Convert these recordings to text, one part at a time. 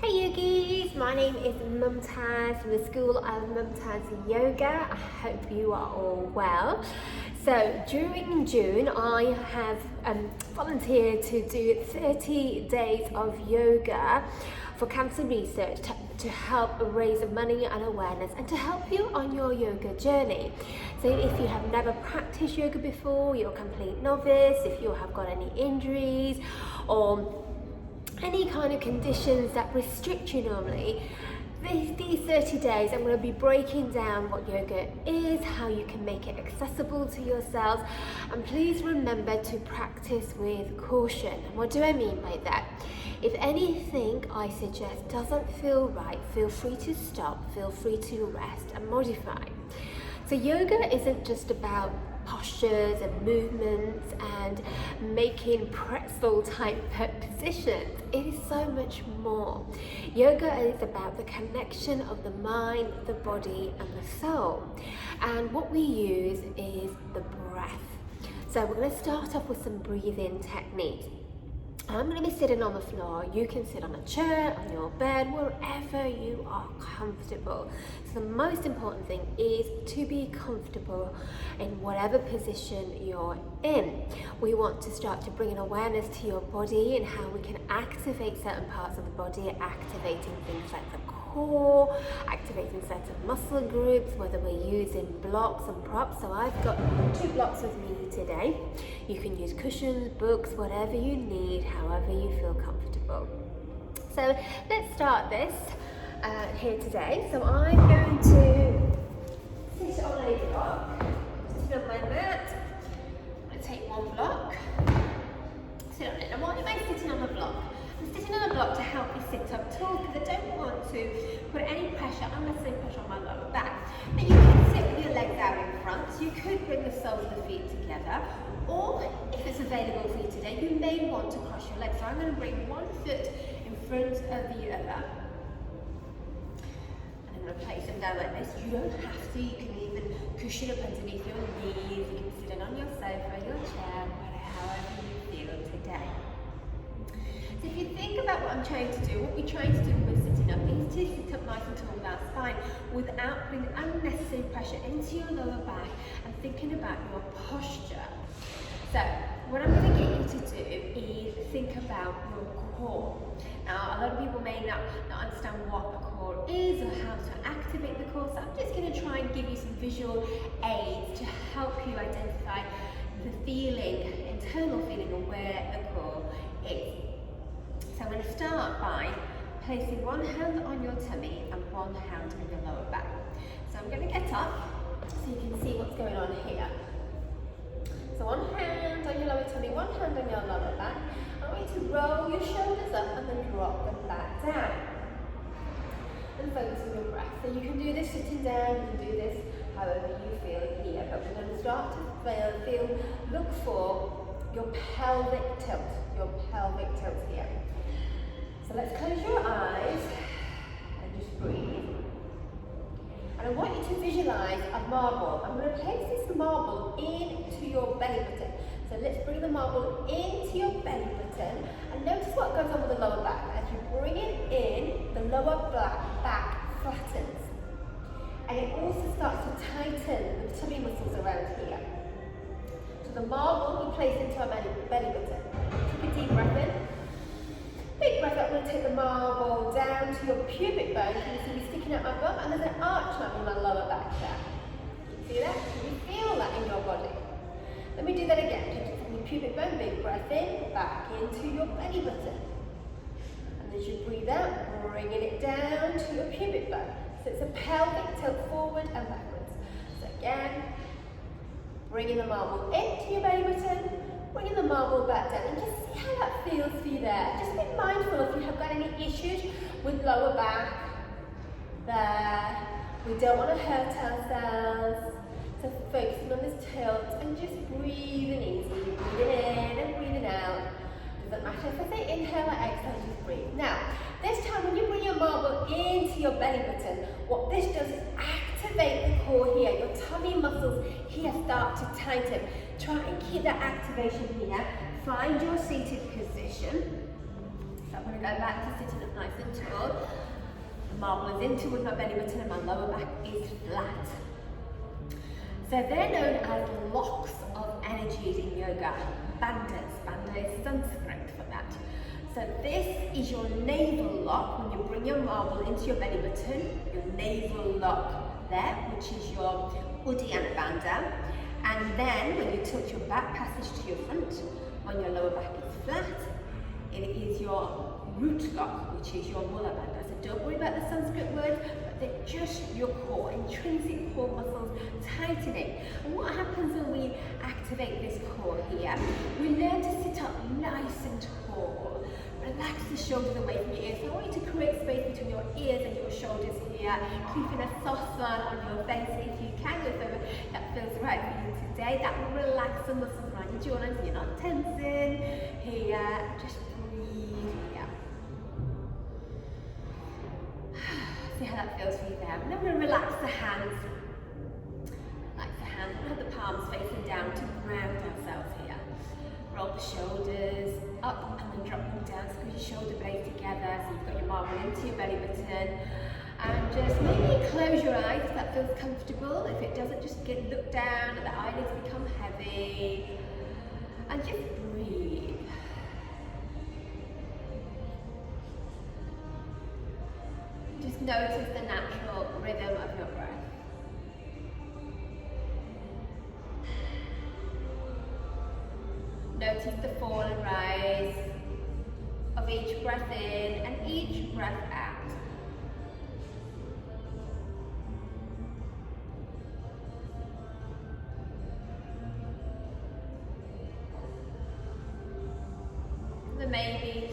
Hey yogis, my name is Mumtaz from the School of Mumtaz Yoga. I hope you are all well. So during June I have volunteered to do 30 days of yoga for cancer research to help raise money and awareness and to help you on your yoga journey. So if you have never practiced yoga before, you're a complete novice, if you have got any injuries or any kind of conditions that restrict you normally, these 30 days I'm going to be breaking down what yoga is, how you can make it accessible to yourselves, and please remember to practice with caution. What do I mean by that? If anything I suggest doesn't feel right, feel free to stop, feel free to rest and modify. So yoga isn't just about postures and movements and making pretzel type positions. It is so much more. Yoga is about the connection of the mind, the body and the soul. And what we use is the breath. So we're going to start off with some breathing techniques. I'm going to be sitting on the floor. You can sit on a chair, on your bed, wherever you are comfortable. So the most important thing is to be comfortable in whatever position you're in. We want to start to bring an awareness to your body and how we can activate certain parts of the body, activating things like the core, activating certain muscle groups, whether we're using blocks and props. So I've got 2 blocks with me today. You can use cushions, books, whatever you need, however you feel comfortable. So let's start this here today. So I'm going to sit on a block, sit on my mat. I'm going to take 1 block, sit on it. And why am I sitting on the block? I'm sitting on a block to help me sit up tall because I don't want to put any pressure, unnecessary pressure on my lower back. Now you can sit with your legs out in front, so you could bring the soles of the feet together, or if it's available for you today, you may want to cross your legs. So I'm going to bring 1 foot in front of the other. And I'm going to place them down like this. You don't have to, you can even cushion up underneath your knees, you can sit in on your sofa, your chair, however you feel today. So if you think about what I'm trying to do, what we're trying to do when we're sitting up is to sit up nice and tall with our spine without putting unnecessary pressure into your lower back and thinking about your posture. So what I'm going to get you to do is think about your core. Now a lot of people may not understand what the core is or how to activate the core, so I'm just going to try and give you some visual aids to help you identify the feeling, internal feeling of where the core is. So I'm going to start by placing 1 hand on your tummy and 1 hand on your lower back. So I'm going to get up so you can see what's going on here. So 1 hand on your lower tummy, 1 hand on your lower back. I want you to roll your shoulders up and then drop them back down. And focus on your breath. So you can do this sitting down, you can do this however you feel here. But we're going to start to look for your pelvic tilt here. So let's close your eyes and just breathe. And I want you to visualize a marble. I'm going to place this marble into your belly button. So let's bring the marble into your belly button and notice what goes on with the lower back. As you bring it in, the lower back flattens. And it also starts to tighten the tummy muscles around here. So the marble we place into our belly button. Take a deep breath in. Big breath up, I'm going to take the marble down to your pubic bone. You can see me sticking out my bum, and there's an arch line in my lower back there. See that? Can you feel that in your body? Let me do that again. Take it from your pubic bone, big breath in, back into your belly button. And as you breathe out, bringing it down to your pubic bone. So it's a pelvic tilt forward and backwards. So again, bringing the marble into your belly button, bringing the marble back down, and just see how that feels for you there. Just be mindful if you have got any issues with lower back there. We don't want to hurt ourselves. So focusing on this tilt and just breathing easy, breathing in and breathing out. Doesn't matter if I say inhale or exhale, just breathe. Now, this time when you bring your marble into your belly button, what this does is activate the core here. Your tummy muscles here start to tighten. Try and keep that activation here. Find your seated position. So I'm going to go back to sitting up nice and tall. The marble is in towards my belly button and my lower back is flat. So they're known as locks of energies in yoga. Bandhas. Bandha is Sanskrit for that. So this is your navel lock when you bring your marble into your belly button, your navel lock there, which is your Uddiyana Bandha. And then when you tilt your back passage to your front, when your lower back is flat, it is your root lock, which is your Mula Bandha. So don't worry about the Sanskrit words, but they're just your core, intrinsic core muscles tightening. And what happens when we activate this core here? We learn to sit up nice and tall. Relax the shoulders away from your ears. So I want you to create space between your ears and your shoulders here, keeping a soft smile on your face if you can, if that feels right for you today. That will relax the muscles around your jawline so you're not tensing. Here, just breathe here. See how that feels for you there. And then we're going to relax the hands. Like the hands, we'll have the palms facing down to ground ourselves here. Roll the shoulders up and then drop them down, squeeze your shoulder blades together so you've got your marble into your belly button. And just maybe close your eyes if that feels comfortable. If it doesn't, just look down and the eyelids become heavy. And just breathe. Just notice the natural rhythm of your breath. Notice the fall and rise of each breath in and each breath out. There may be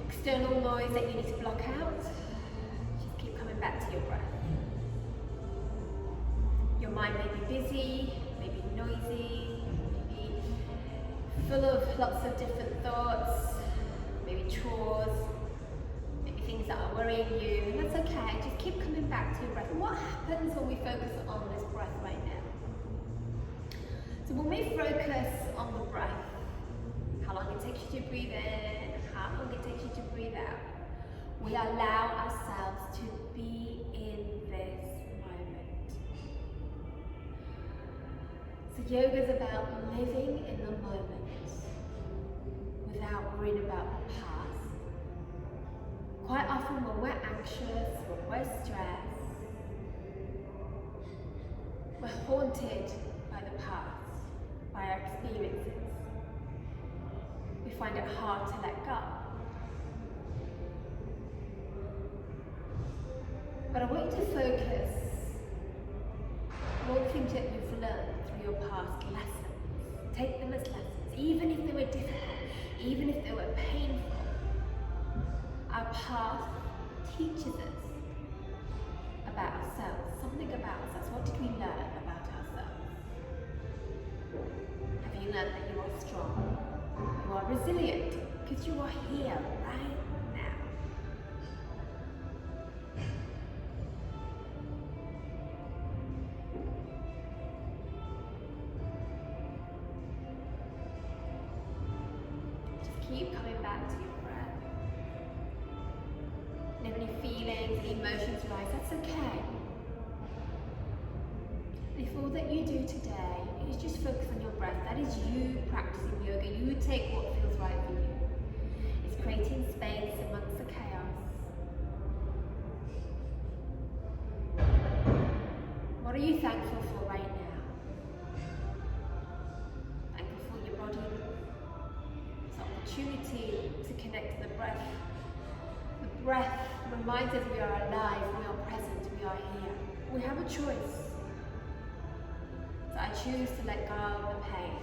external noise that you need to block out. Just keep coming back to your breath. Your mind may be busy, maybe noisy, maybe full of lots of different thoughts, maybe chores, maybe things that are worrying you, and that's okay. Just keep coming back to your breath. And what happens when we focus on this breath right now? So when we focus on the breath, how long it takes you to breathe in, how long it takes you to breathe out, we allow ourselves to be in this moment. So yoga is about living in the moment without worrying about the past. Quite often when we're anxious, when we're stressed, we're haunted by the past, by our experiences. We find it hard to let go. But I want you to focus on all the things that you've learned through your past lessons. Take them as lessons, even if they were difficult, even if they were painful. Our past teaches us about ourselves, something about ourselves. What did we learn about ourselves? Have you learned that you are strong? You are resilient, because you are here right now. Just keep coming back to your breath. And if any feelings, any emotions rise, that's okay. And if all that you do today is just focus on your breath, that is you practicing yoga. You take what feels right for you. It's creating space amongst the chaos. What are you thankful for right now? Thankful for your body. It's an opportunity to connect to the breath. The breath reminds us we are alive, we are present, we are here. We have a choice. So I choose to let go of the pain.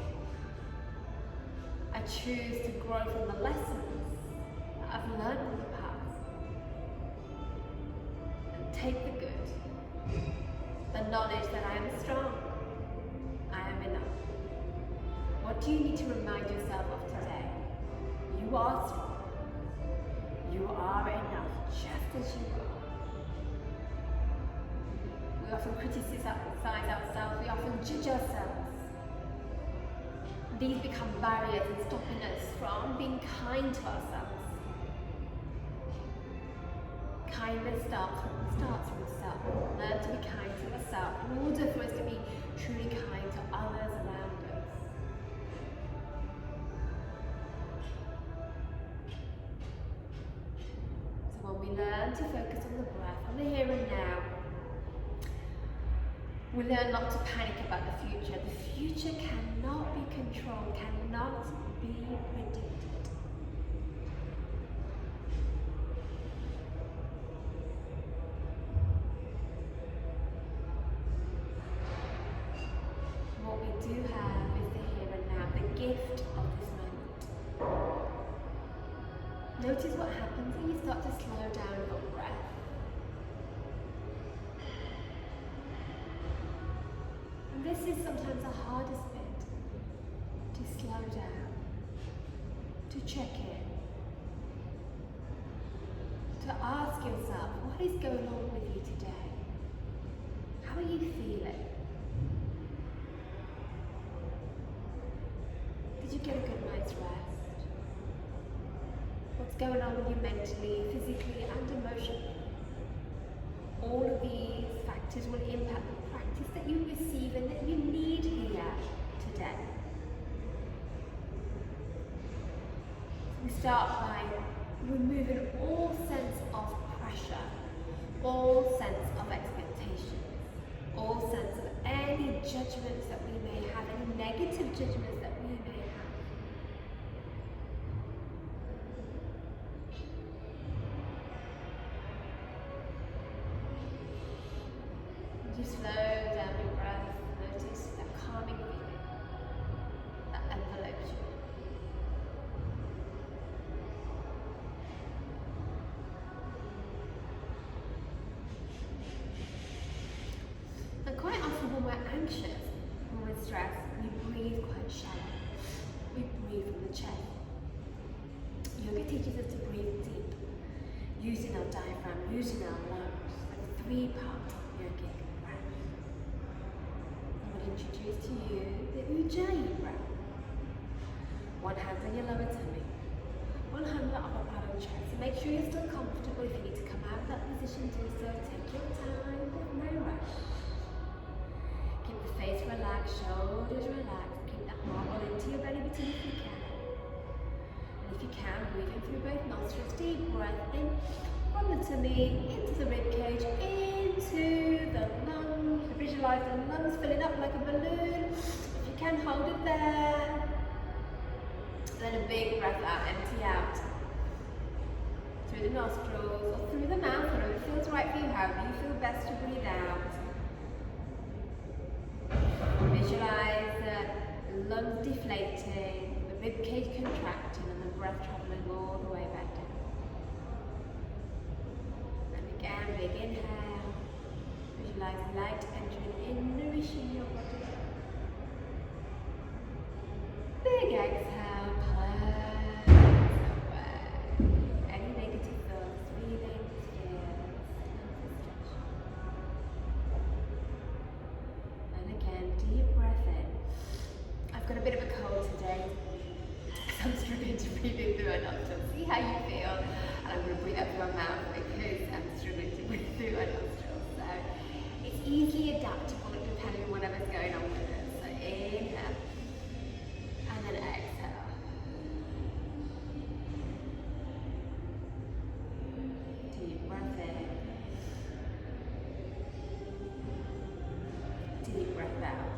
I choose to grow from the lessons that I've learned in the past. And take the good. The knowledge that I am strong. I am enough. What do you need to remind yourself of today? You are strong. You are enough, just as you are. We often criticize ourselves, we often judge ourselves. These become barriers and stopping us from being kind to ourselves. Kindness starts from self. Learn to be kind to yourself in order for us to be truly kind to others around us. So when we learn to focus on the breath, on the here and now, we learn not to panic about the future. The future cannot be controlled, cannot be predicted. What we do have is the here and now, the gift of this moment. Notice what happens when you start to slow down your breath. And this is sometimes the hardest bit, to slow down, to check in, to ask yourself, what is going on with you today? How are you feeling? Did you get a good night's rest? What's going on with you mentally, physically, and emotionally? All of these factors will impact the practice that you receive and that you need here today. We start by removing all sense of pressure, all sense of expectation, all sense of any judgments that we may have, any negative judgments that we may have. Just slow down your breath, notice that calming feeling that envelopes you. And quite often when we're anxious, when we're stressed, we breathe quite shallow. We breathe from the chest. Yoga teaches us to breathe deep, using our diaphragm, using our lungs, like 3 parts of yogic breath. I will introduce to you the Ujjayi breath. One hand on your lower tummy, one hand on the upper part of the chest. So make sure you're still comfortable. If you need to come out of that position, do so. Take your time, there's no rush. Keep the face relaxed, shoulders relaxed. Keep the heart all into your belly button if you can. And if you can, breathe in through both nostrils. Deep breath in from the tummy, into the rib cage, into the lungs. Visualize the lungs filling up like a balloon. If you can, hold it there. Then a big breath out, empty out. Through the nostrils or through the mouth, whatever feels right for you, however you feel best to breathe out. Visualize the lungs deflating, the rib cage contracting, and the breath traveling all the way back down. And again, big inhale. Visualize light entering in, nourishing your body. Big exhale, cleanse away any negative thoughts, feelings, fears, and again, deep breath in. I've got a bit of a cold today, so I'm struggling to breathe in through my nostrils. See how you feel, and I'm going to breathe out through my mouth because I'm struggling to breathe through my nostrils. So it's easily adaptable depending on whatever's going on with it. So inhale. And then exhale. Deep breath in. Deep breath out.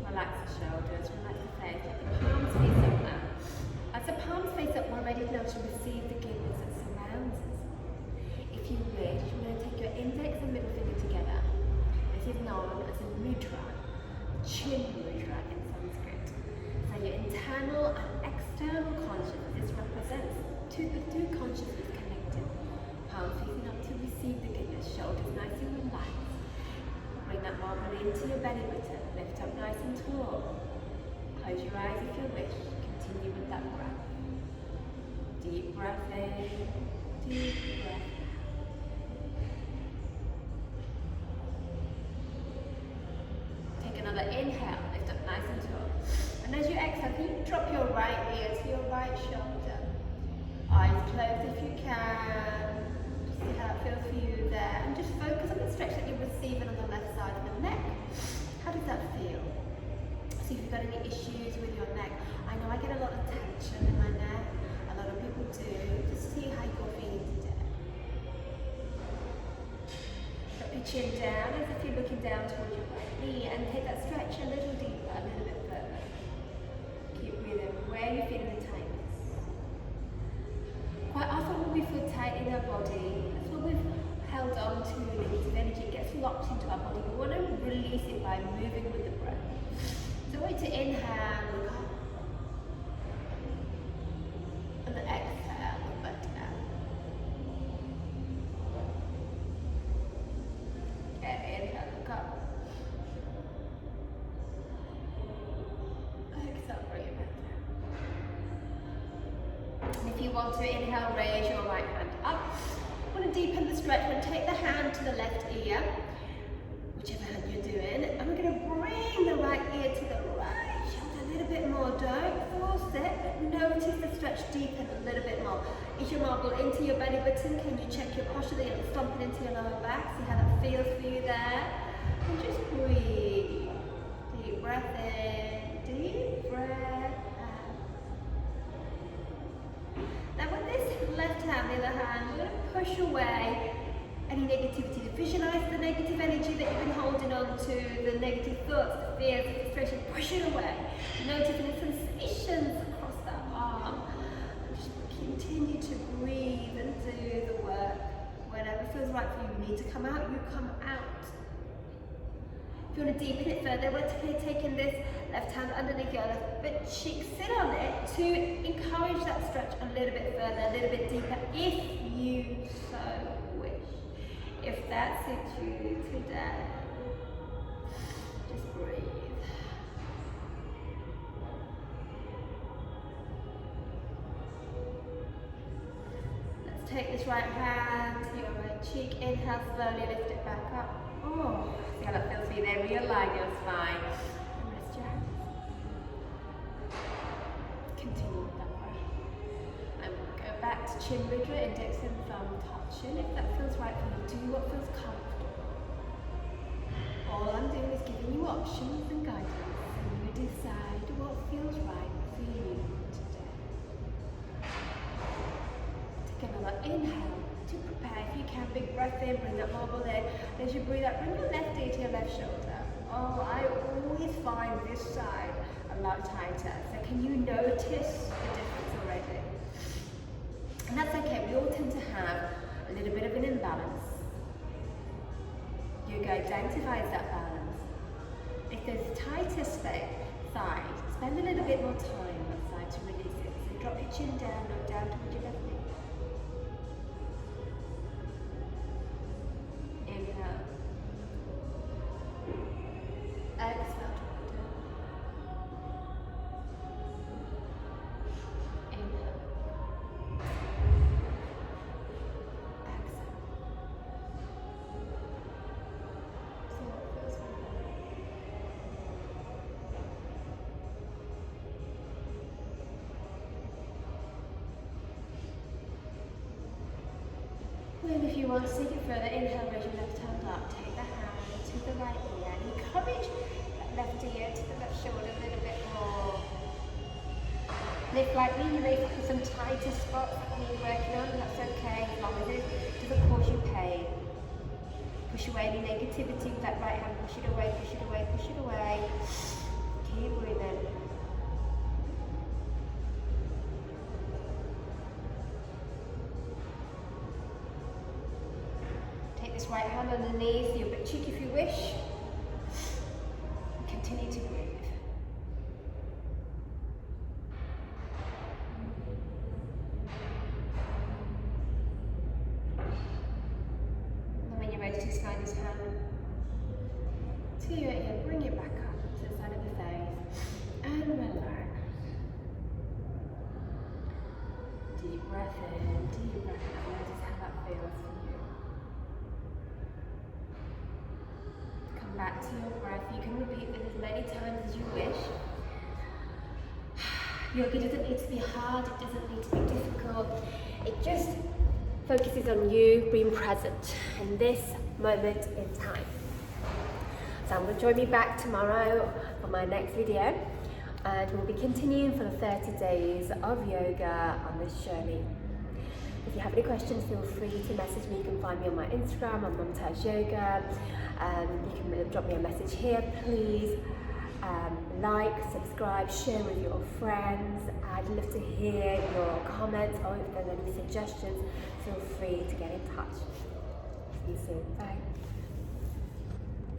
Relax the shoulders, relax the face, let the palms face up now. As the palms face up, we're ready now to receive the goodness that surrounds us. If you wish, you're going to take your index and middle finger together. This is known as a mudra, chin mudra in Sanskrit. So your internal and external consciousness represents the two consciousness connected. Palms facing up to receive the goodness, shoulders nice and relaxed. Bring that marble into your belly button, lift up nice and tall. Close your eyes if you wish, continue with that breath. Deep breath in, deep breath out. Take another inhale, lift up nice and tall. And as you exhale, can you drop your right ear to your right shoulder? Eyes closed if you can. Just see how it feels for you there. And just focus on the stretch that you're receiving on the left side of the neck. How does that feel? See if you've got any issues with your neck. I know I get a lot of tension in my neck. A lot of people do. Just see how you're feeling today. Drop your chin down as if you're looking down towards your right knee and take that stretch a little deeper, a little bit further. Keep breathing where you're feeling the tightness. Quite often when we feel tight in our body, that's what we've held on to, negative energy gets locked into our body. We want to release it by moving with the breath. So I want you to inhale, look up. And then exhale, look back down. Okay, inhale, look up. Exhale, bring it back down. And if you want to inhale, raise your right hand up. Want to deepen the stretch and take the hand to the left ear, whichever hand you're doing, and we're going to bring the right ear to the right shoulder a little bit more. Don't force it. Notice the stretch deepen a little bit more. Is your marble into your belly button? Can you check your posture that you're stomping into your lower back? See how that feels for you there? And just breathe. Deep breath in, deep breath out. Now with this left hand, the other hand, we're going to push away any negativity. Visualize the negative energy that you've been holding on to, the negative thoughts, the fears, the frustration, push it away. Notice the sensations across that arm. And just continue to breathe and do the work. Whatever feels right for you, you need to come out, you come out. If you want to deepen it further, we're taking this left hand underneath your left cheek, sit on it to encourage that stretch a little bit further, a little bit deeper, if you so wish. If that suits you today, just breathe. Let's take this right hand to your right cheek, inhale slowly, lift it back up. Oh, see how that feels for you there. Realign your spine. And rest your hands. Continue with that breath. And go back to chin mudra, index and thumb touching. If that feels right for you, do what feels comfortable. All I'm doing is giving you options and guidance, and you decide what feels right for you today. Take another inhale. To prepare, if you can, big breath in, bring that marble in. And as you breathe out, bring your left ear to your left shoulder. Oh, I always find this side a lot tighter. So can you notice the difference already? And that's okay, we all tend to have a little bit of an imbalance. Yoga identifies that balance. If there's a tighter side, spend a little bit more time on that side to release it. So drop your chin down, look down towards your left knee. Inhale. Exhale. Inhale. Exhale. See what feels like. And if you want to take it further, inhale, raise your left hand up, take the hand to the right ear, and encourage that left ear to the left shoulder a little bit more. Lift lightly, you may find some tighter spots that need working on, that's okay, as long as it doesn't cause you pain. Push away any negativity with that right hand, push it away, push it away, push it away. Keep breathing. This right hand underneath your butt cheek if you wish. Continue to breathe. And when you're ready to slide this hand to your ear, bring it back up to the side of the face and relax. Deep breath in, deep breath out. Notice how that feels for you. Back to your breath. You can repeat this as many times as you wish. Yoga doesn't need to be hard, it doesn't need to be difficult. It just focuses on you being present in this moment in time. So I'm going to join me back tomorrow for my next video, and we'll be continuing for the 30 days of yoga on this journey. If you have any questions, feel free to message me. You can find me on my Instagram on Mumtaz Yoga. You can drop me a message here. Please like, subscribe, share with your friends. I'd love to hear your comments, or if there's any suggestions, feel free to get in touch. See you soon. Bye.